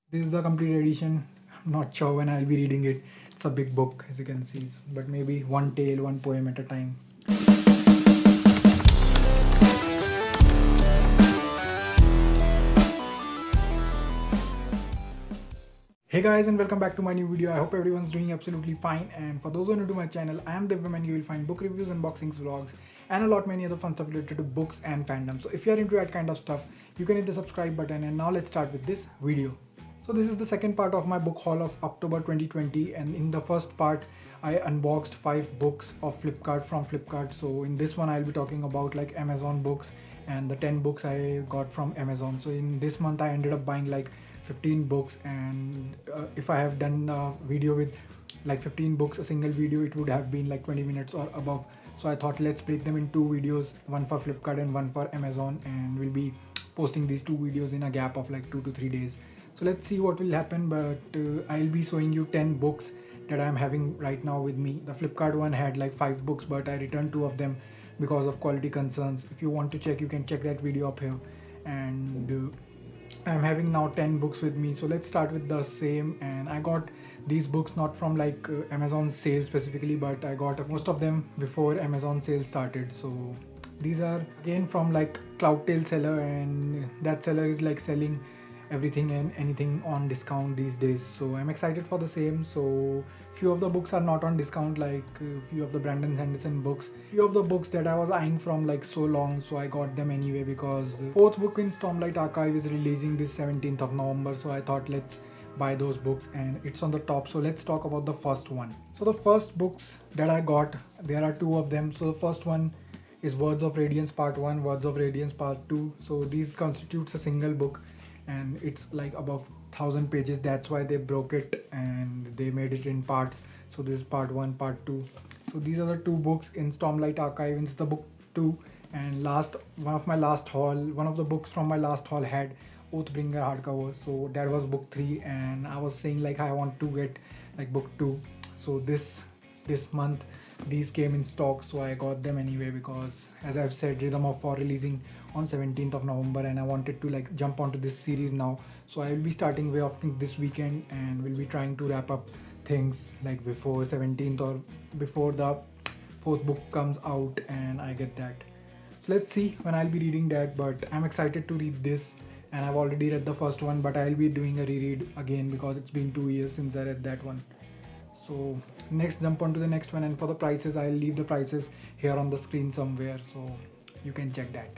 This is the complete edition. I'm not sure when I'll be reading it. It's a big book, as you can see, but maybe one tale, one poem at a time. Hey guys, and welcome back to my new video. I hope everyone's doing absolutely fine. And for those who are new to my channel, I am Divyam and you will find book reviews, unboxings, vlogs, and a lot many other fun stuff related to books and fandom. So if you are into that kind of stuff, you can hit the subscribe button. And now let's start with this video. So this is the second part of my book haul of October 2020, and in the first part I unboxed 5 books of Flipkart from Flipkart. So in this one I'll be talking about like Amazon books and the 10 books I got from Amazon. So in this month I ended up buying like 15 books, and if I have done a video with like 15 books, a single video, it would have been like 20 minutes or above. So I thought let's break them in two videos, one for Flipkart and one for Amazon, and we'll be posting these two videos in a gap of like 2 to 3 days. So let's see what will happen, but I'll be showing you 10 books that I'm having right now with me. The Flipkart one had like 5 books, but I returned 2 of them because of quality concerns. If you want to check, you can check that video up here. And I'm having now 10 books with me. So let's start with the same. And I got these books not from like Amazon sale specifically, but I got most of them before Amazon sale started. So these are again from like Cloudtail seller, and that seller is like selling everything and anything on discount these days. So I'm excited for the same. So few of the books are not on discount, like few of the Brandon Sanderson books, few of the books that I was eyeing from like so long, so I got them anyway because fourth book in Stormlight Archive is releasing this 17th of November. So I thought let's buy those books, and it's on the top. So let's talk about the first one. So the first books that I got, there are 2 of them. So the first one is Words of Radiance Part 1, Words of Radiance Part 2. So these constitutes a single book, and it's like above 1000 pages. That's why they broke it and they made it in parts. So this is part 1, part 2. So these are the 2 books in Stormlight Archive, and this is the book 2. And one of the books from my last haul had Oathbringer hardcover, so that was book 3. And I was saying like I want to get like book 2. So this month these came in stock, so I got them anyway because, as I've said, Rhythm of War releasing on 17th of November, and I wanted to like jump onto this series now. So I will be starting Way of Kings this weekend, and we'll be trying to wrap up things like before 17th or before the 4th book comes out and I get that. So let's see when I'll be reading that, but I'm excited to read this. And I've already read the first one, but I'll be doing a reread again because it's been 2 years since I read that one. So next, jump on to the next one, and for the prices I'll leave the prices here on the screen somewhere so you can check that.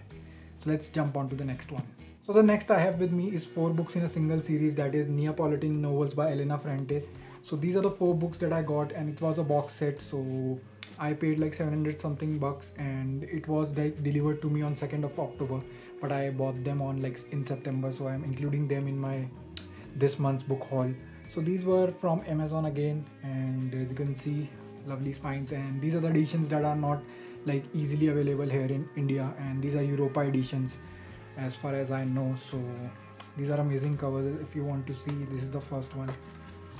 So let's jump on to the next one. So the next I have with me is 4 books in a single series, that is Neapolitan Novels by Elena Ferrante. So these are the 4 books that I got, and it was a box set. So I paid like 700 something bucks, and it was delivered to me on 2nd of October, but I bought them on like in September, so I'm including them in my this month's book haul. So these were from Amazon again, and as you can see, lovely spines. And these are the editions that are not like easily available here in India, and these are Europa editions as far as I know. So these are amazing covers. If you want to see, this is the first one.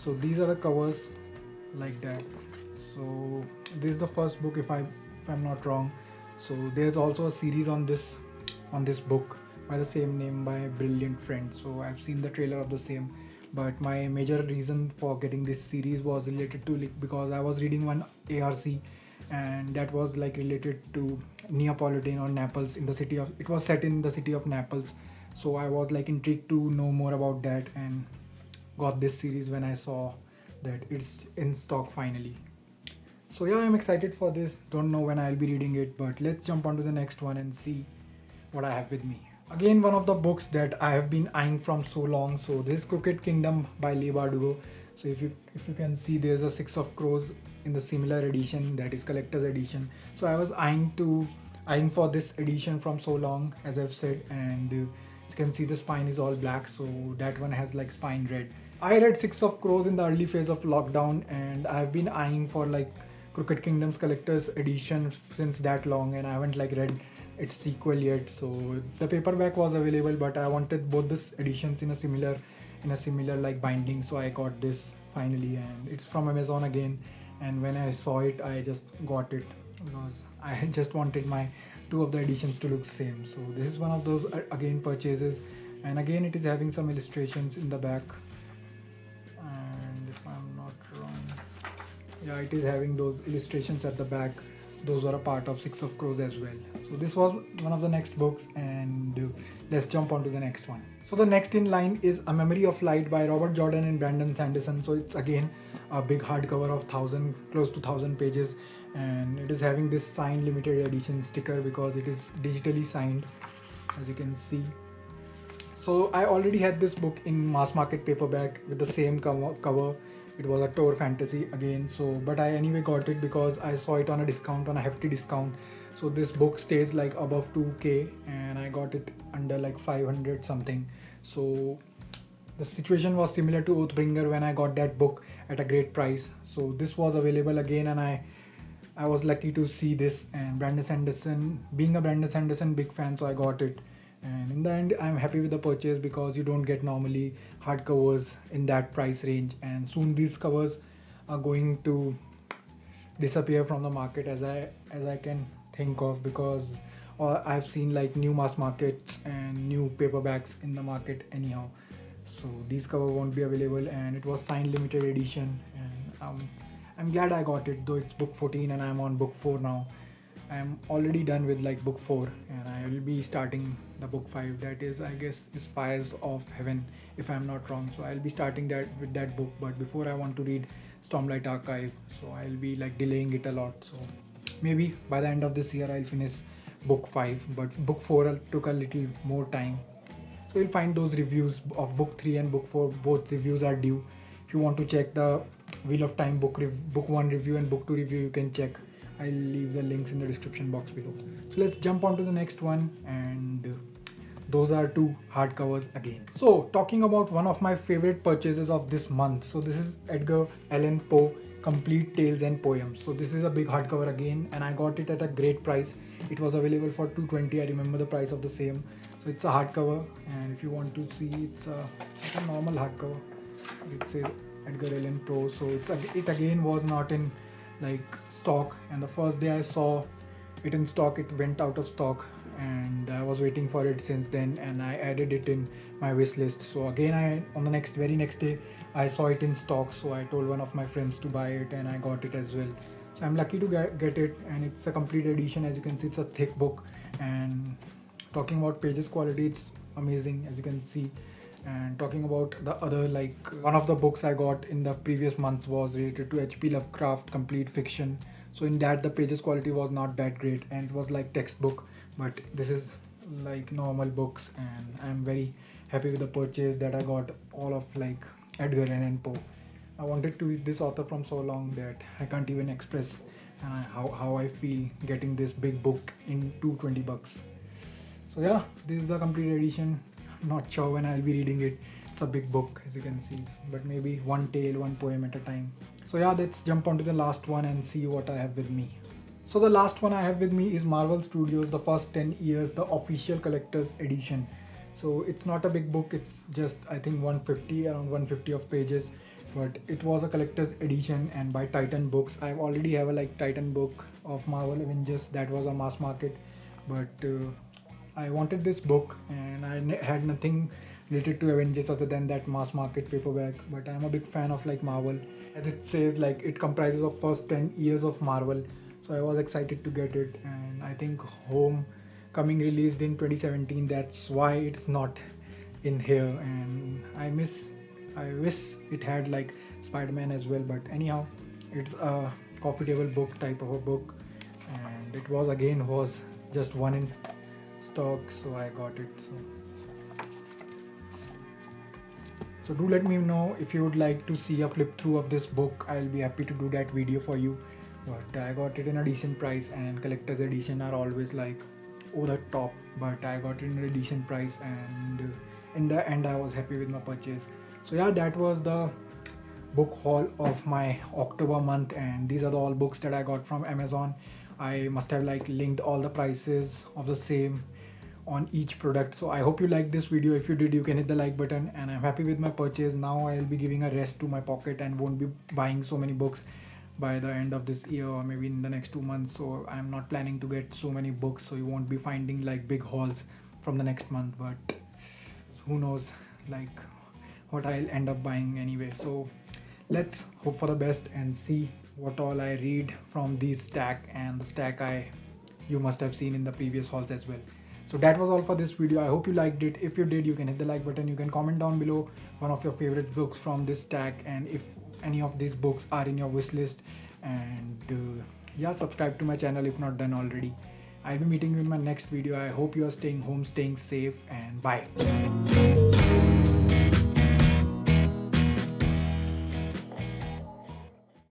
So these are the covers like that. So this is the first book, if I'm not wrong. So there's also a series on this book by the same name by Brilliant Friend. So I've seen the trailer of the same, but my major reason for getting this series was related to like, because I was reading one ARC, and that was like related to Neapolitan or Naples, in the city of, it was set in the city of Naples. So I was like intrigued to know more about that, and got this series when I saw that it's in stock finally. So yeah, I'm excited for this. Don't know when I'll be reading it, but let's jump on to the next one and see what I have with me. Again, one of the books that I have been eyeing from so long. So this is Crooked Kingdom by Leigh Bardugo. So if you can see, there's a Six of Crows in the similar edition, that is collector's edition. So I was eyeing for this edition from so long, as I've said, and you can see the spine is all black, so that one has like spine red. I read Six of Crows in the early phase of lockdown, and I've been eyeing for like Crooked Kingdom's collector's edition since that long, and I haven't like read its sequel yet. So the paperback was available, but I wanted both these editions in a similar like binding. So I got this finally, and it's from Amazon again. And when I saw it, I just got it because I just wanted my 2 of the editions to look same. So this is one of those again purchases, and again it is having some illustrations in the back. and if I'm not wrong, yeah, it is having those illustrations at the back. Those are a part of Six of Crows as well. So this was one of the next books, and let's jump on to the next one. So the next in line is A Memory of Light by Robert Jordan and Brandon Sanderson. So it's again a big hardcover of close to 1,000 pages, and it is having this signed limited edition sticker because it is digitally signed, as you can see. So I already had this book in mass market paperback with the same cover. It was a Tor Fantasy again, so but I anyway got it because I saw it on a discount, on a hefty discount. So this book stays like above 2k, and I got it under like 500 something. So the situation was similar to Oathbringer when I got that book at a great price. So this was available again, and I was lucky to see this. And Brandon Sanderson, being a Brandon Sanderson big fan, so I got it. And in the end, I'm happy with the purchase because you don't get normally hardcovers in that price range, and soon these covers are going to disappear from the market as I can think of, because I've seen like new mass markets and new paperbacks in the market anyhow. So these cover won't be available, and it was signed limited edition, and I'm glad I got it, though it's book 14 and I'm on book 4 now. I'm already done with like book 4, and I will be starting the book 5, that is, I guess, is Fires of Heaven, if I'm not wrong. So I'll be starting that with that book, but before I want to read Stormlight Archive, so I'll be like delaying it a lot. So maybe by the end of this year I'll finish book 5, but book 4 took a little more time. So you'll find those reviews of book 3 and book 4, both reviews are due. If you want to check the Wheel of Time book 1 review and book 2 review, you can check. I'll leave the links in the description box below. So let's jump on to the next one, and those are 2 hardcovers again. So talking about one of my favorite purchases of this month, so this is Edgar Allan Poe Complete Tales and Poems. So this is a big hardcover again, and I got it at a great price. It was available for $220. I remember the price of the same. So it's a hardcover, and if you want to see, it's a normal hardcover. It says Edgar Allan Poe. So it again was not in like stock, and the first day I saw it in stock, it went out of stock, and I was waiting for it since then, and I added it in my wish list. So again, on the very next day I saw it in stock, so I told one of my friends to buy it, and I got it as well. So I'm lucky to get it, and it's a complete edition. As you can see, it's a thick book, and talking about pages quality, it's amazing, as you can see. And talking about the other, like one of the books I got in the previous months was related to H.P. Lovecraft Complete Fiction. So in that, the pages quality was not that great, and it was like textbook, but this is like normal books, and I'm very happy with the purchase that I got all of like Edgar Allan Poe. I wanted to read this author from so long that I can't even express how I feel getting this big book in $220. So yeah, this is the complete edition. Not sure when I'll be reading it. It's a big book, as you can see, but maybe one tale, one poem at a time. So yeah, let's jump onto the last one and see what I have with me. So the last one I have with me is Marvel Studios The First 10 Years, the official collector's edition. So it's not a big book, it's just I think around 150 of pages, but it was a collector's edition and by Titan Books. I already have a like Titan book of Marvel Avengers that was a mass market, but I wanted this book, and I had nothing related to Avengers other than that mass market paperback. But I'm a big fan of like Marvel, as it says like it comprises of first 10 years of Marvel. So I was excited to get it, and I think Homecoming released in 2017. That's why it's not in here, and I wish it had like Spider-Man as well. But anyhow, it's a coffee table book type of a book, and it was just one in stock, so I got it. So do let me know if you would like to see a flip through of this book. I'll be happy to do that video for you, but I got it in a decent price, and collector's edition are always like over the top, but I got it in an edition price, and in the end I was happy with my purchase. So yeah, that was the book haul of my October month, and these are all books that I got from Amazon. I must have like linked all the prices of the same on each product. So I hope you liked this video. If you did, you can hit the like button, and I'm happy with my purchase. Now I'll be giving a rest to my pocket and won't be buying so many books by the end of this year, or maybe in the next 2 months. So I'm not planning to get so many books, so you won't be finding like big hauls from the next month, but who knows like what I'll end up buying anyway. So let's hope for the best and see what all I read from these stack, and the stack you must have seen in the previous hauls as well. So that was all for this video. I hope you liked it. If you did, you can hit the like button. You can comment down below one of your favorite books from this stack, and if any of these books are in your wish list. And yeah, subscribe to my channel if not done already. I'll be meeting you in my next video. I hope you are staying home, staying safe, and bye.